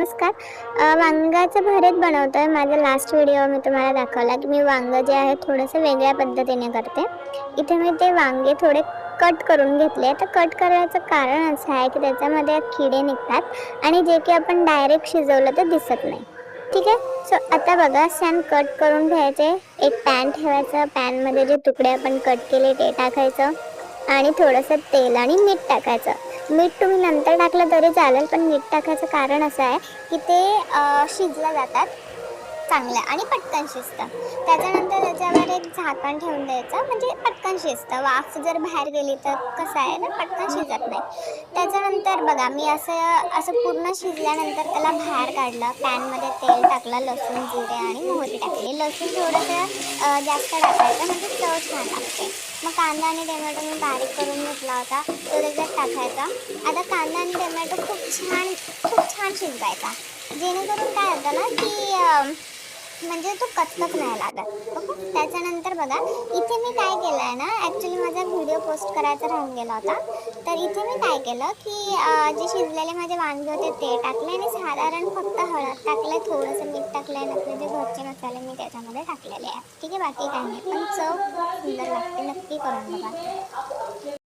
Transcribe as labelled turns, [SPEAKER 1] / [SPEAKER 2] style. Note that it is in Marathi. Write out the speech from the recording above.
[SPEAKER 1] नमस्कार. वांग्याचं भरीत बनवतोय. माझा लास्ट व्हिडिओ मी तुम्हाला दाखवला की मी वांगं जे आहे थोडंसं वेगळ्या पद्धतीने करते. इथे मी ते वांगे थोडे कट करून घेतले. तर कट करायचं कारण असं आहे की त्याच्यामध्ये किडे निघतात आणि जे की आपण डायरेक्ट शिजवलं तर दिसत नाही. ठीक आहे. सो आता बघा छान कट करून घ्यायचे. एक पॅन ठेवायचं. पॅनमध्ये जे तुकडे आपण कट केले ते टाकायचं आणि थोडंसं तेल आणि मीठ टाकायचं. मीठ तुम्ही नंतर टाकलं तरी चालेल, पण मीठ टाकायचं कारण असं आहे की ते शिजल्या जातात चांगल्या आणि पटकन शिजतं. त्याच्यानंतर त्याच्यावर एक झाकण ठेवून द्यायचं, म्हणजे पटकन शिजतं. वाफ जर बाहेर गेली तर कसं आहे ना, पटकन शिजत नाही. त्याच्यानंतर बघा मी असं असं पूर्ण शिजल्यानंतर त्याला बाहेर काढलं. पॅनमध्ये तेल टाकलं, लसूण, जिरे आणि मोहरी टाकली. लसूण थोडंसं जास्त टाकायचं, म्हणजे चव छान लागते. मग कांदा आणि टोमॅटो मी बारीक करून घेतला होता, तो त्याच्यात टाकायचा. आता कांदा आणि टोमॅटो खूप छान शिजवायचा, जेणेकरून काय होतं ना की म्हणजे तो कचकच नाही लागत. ओके. त्याच्यानंतर बघा इथे मी काय केलं आहे ना, ॲक्च्युली माझा व्हिडिओ पोस्ट करायचा राहून गेला होता. तर इथे मी काय केलं की जे शिजलेले माझे वांगे होते ते टाकले आणि साधारण फक्त हळद टाकलं, थोडंसं मीठ टाकलं आणि आपले जे घरचे मसाले मी त्याच्यामध्ये टाकलेले आहे. ठीक आहे. बाकी काही नाही, पण चव खूप सुंदर लागते. नक्की करून बघा.